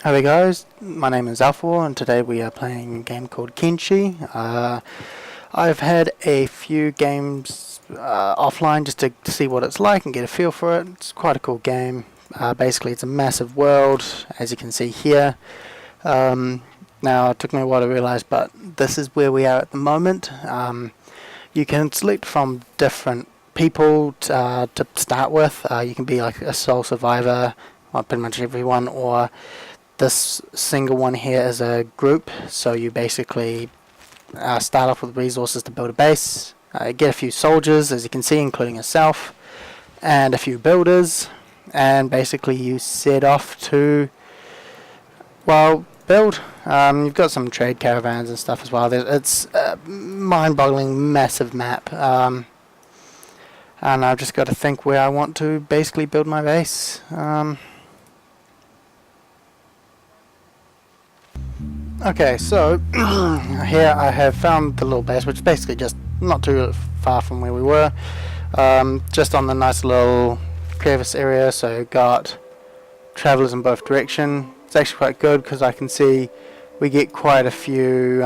Hi there guys, my name is Alphawargaming and today we are playing a game called Kenshi. I've had a few games offline just to see what it's like and get a feel for it. It's quite a cool game. Basically it's a massive world, as you can see here. Now it took me a while to realise, but this is where we are at the moment. You can select from different people to start with. You can be like a sole survivor, well, pretty much everyone, or this single one here is a group, so you basically start off with resources to build a base, get a few soldiers, as you can see, including yourself, and a few builders, and basically you set off to, well, build. You've got some trade caravans and stuff as well. It's a mind-boggling, massive map, and I've just got to think where I want to basically build my base. Okay, so here I have found the little base, which is basically just not too far from where we were, just on the nice little crevice area. So got travelers in both direction. It's actually quite good because I can see we get quite a few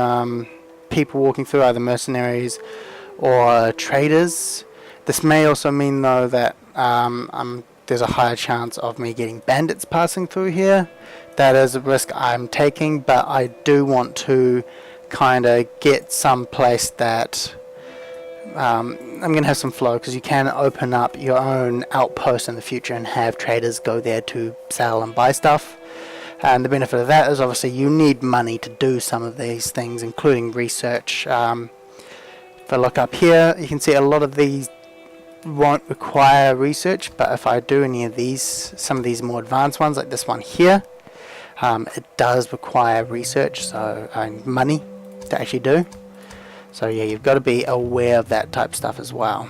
people walking through, either mercenaries or traders. This may also mean though that there's a higher chance of me getting bandits passing through here. That is a risk I'm taking, but I do want to kind of get some place that I'm going to have some flow, because you can open up your own outpost in the future and have traders go there to sell and buy stuff. And the benefit of that is obviously you need money to do some of these things, including research. If I look up here, you can see a lot of these won't require research, but if I do any of these, some of these more advanced ones like this one here, it does require research, so money to actually do. So yeah, you've got to be aware of that type of stuff as well.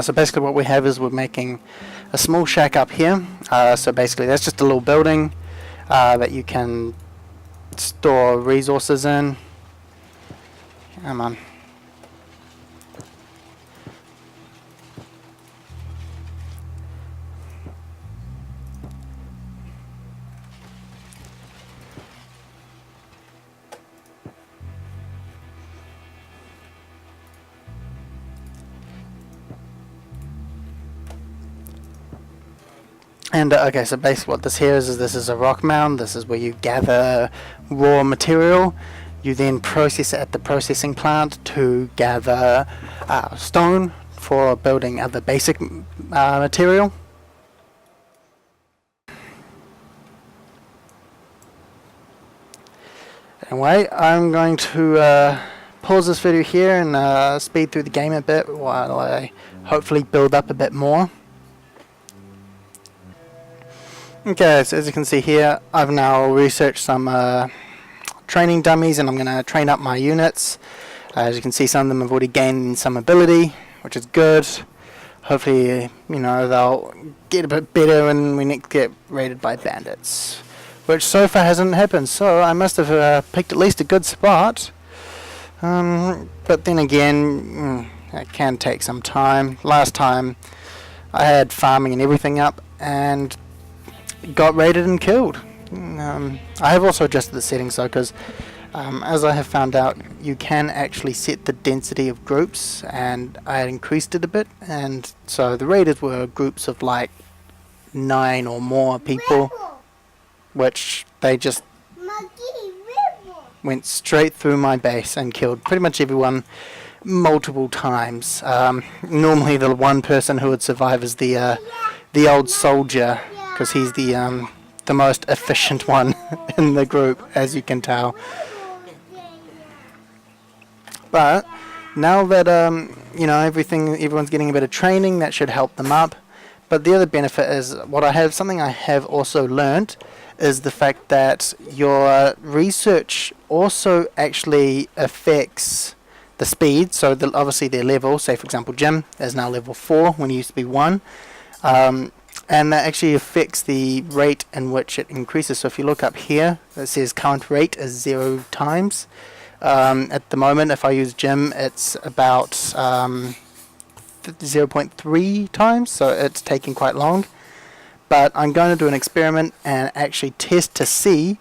So basically what we have is we're making a small shack up here. So basically that's just a little building that you can store resources in. Come on. And okay, so basically what this here is this is a rock mound. This is where you gather raw material. You then process it at the processing plant to gather stone for building other basic material. Anyway, I'm going to pause this video here and speed through the game a bit while I hopefully build up a bit more. Okay, so as you can see here, I've now researched some training dummies, and I'm going to train up my units. As you can see, some of them have already gained some ability, which is good. Hopefully, you know, they'll get a bit better when we next get raided by bandits, which so far hasn't happened, so I must have picked at least a good spot. But then again, it can take some time. Last time I had farming and everything up and got raided and killed. I have also adjusted the settings though, because as I have found out, you can actually set the density of groups, and I had increased it a bit, and so the raiders were groups of like 9 or more people, which they just went straight through my base and killed pretty much everyone multiple times. Normally the one person who would survive is the old soldier, because he's the most efficient one in the group, as you can tell. But now that you know, everyone's getting a bit of training, that should help them up. But the other benefit is something I have also learned is the fact that your research also actually affects the speed. So obviously their level, say for example Jim is now level 4 when he used to be 1. And that actually affects the rate in which it increases. So if you look up here, it says current rate is 0 times. At the moment, if I use Jim, it's about 0.3 times, so it's taking quite long. But I'm going to do an experiment and actually test to see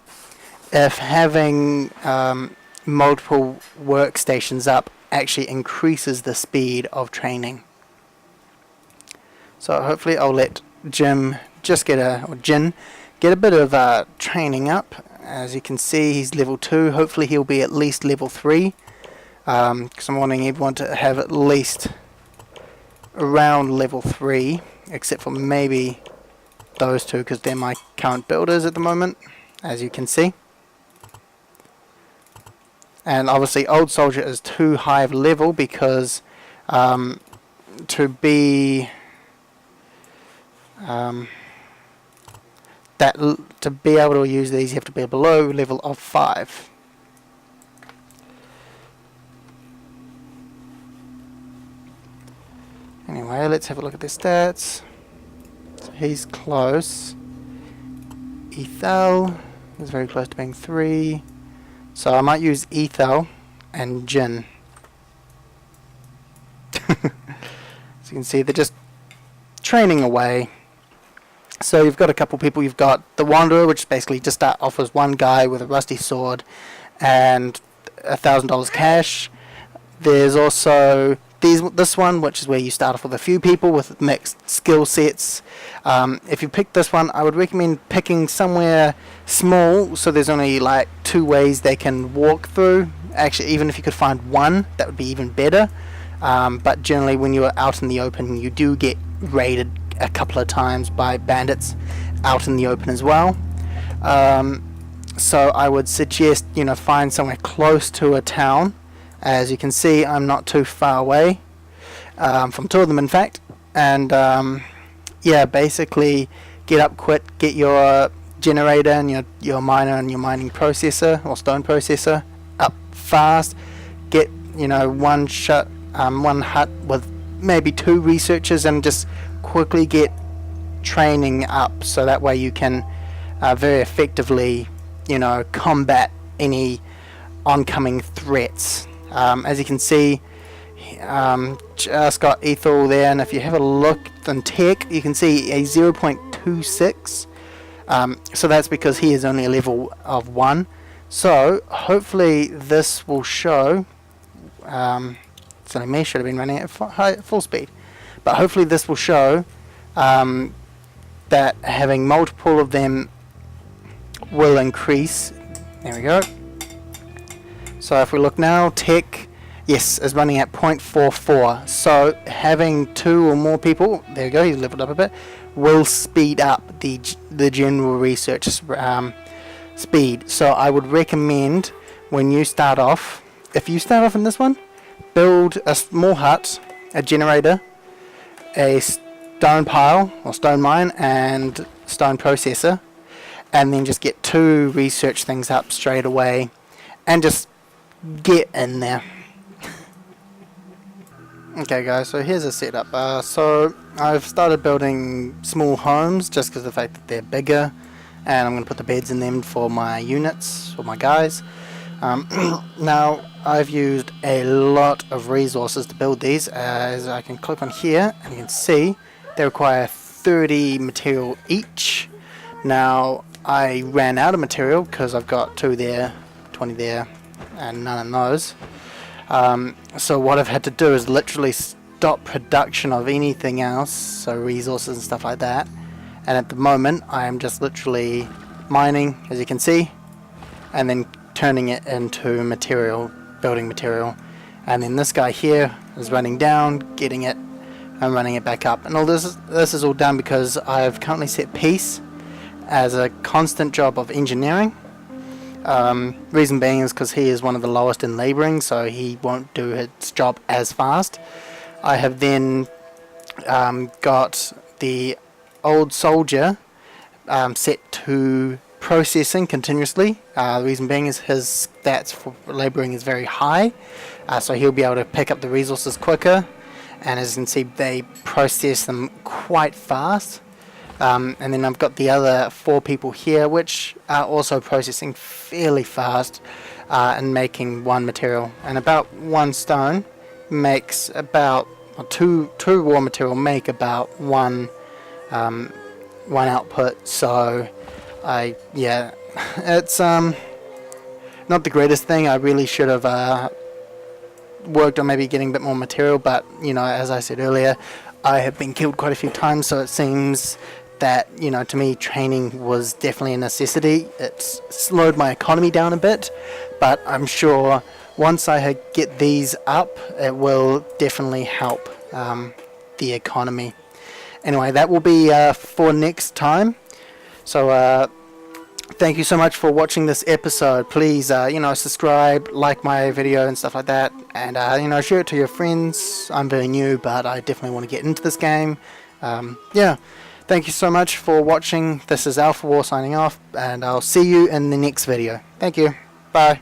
if having multiple workstations up actually increases the speed of training. So hopefully I'll let Jin get a bit of training up. As you can see, he's level 2. Hopefully he'll be at least level 3, because I'm wanting everyone to have at least around level 3, except for maybe those two, because they're my current builders at the moment, as you can see. And obviously Old Soldier is too high of level, because to be able to use these, you have to be below level of 5. Anyway, let's have a look at their stats. So he's close. Ethel is very close to being 3. So I might use Ethel and Jin. As you can see, they're just training away. So you've got a couple people. You've got the Wanderer, which basically just start off as one guy with a rusty sword and $1,000 cash. There's also this one, which is where you start off with a few people with mixed skill sets. If you pick this one, I would recommend picking somewhere small, so there's only like 2 ways they can walk through. Actually, even if you could find one, that would be even better. But generally, when you're out in the open, you do get raided a couple of times by bandits out in the open as well. So I would suggest, find somewhere close to a town. As you can see, I'm not too far away from 2 of them, in fact. And yeah, basically get up quick, get your generator and your miner and your mining processor or stone processor up fast. Get one hut with maybe 2 researchers, and just quickly get training up, so that way you can very effectively combat any oncoming threats. As you can see, just got Ethel there, and if you have a look in tech, you can see a 0.26. So that's because he is only a level of 1. So hopefully this will show. It's only me, should have been running at full speed, but hopefully this will show that having multiple of them will increase. There we go. So if we look now, tech, yes, is running at 0.44. So having 2 or more people, there you go, he's leveled up a bit, will speed up the general research speed. So I would recommend, when you start off, if you start off in this one, build a small hut, a generator, a stone pile or stone mine, and stone processor, and then just get 2 research things up straight away, and just get in there. Okay guys, so here's a setup. So I've started building small homes just because of the fact that they're bigger, and I'm going to put the beds in them for my units, for my guys. Now I've used a lot of resources to build these, as I can click on here and you can see they require 30 material each. Now I ran out of material because I've got 2 there, 20 there, and none of those. So what I've had to do is literally stop production of anything else, so resources and stuff like that. And at the moment I am just literally mining, as you can see, and then turning it into material, building material. And then this guy here is running down, getting it, and running it back up. And all this is all done because I've currently set peace as a constant job of engineering. Reason being is because he is one of the lowest in labouring, so he won't do his job as fast. I have then got the Old Soldier set to processing continuously. The reason being is his stats for labouring is very high, so he'll be able to pick up the resources quicker, and as you can see they process them quite fast. And then I've got the other 4 people here which are also processing fairly fast and making 1 material, and about 1 stone makes about or two raw material make about one output. So yeah, it's not the greatest thing. I really should have worked on maybe getting a bit more material, but you know, as I said earlier, I have been killed quite a few times, so it seems that, you know, to me training was definitely a necessity. It's slowed my economy down a bit, but I'm sure once I get these up, it will definitely help the economy. Anyway, that will be for next time. So thank you so much for watching this episode. Please, you know, subscribe, like my video and stuff like that, and you know, share it to your friends. I'm very new, but I definitely want to get into this game. Yeah, thank you so much for watching. This is Alpha War signing off, and I'll see you in the next video. Thank you. Bye.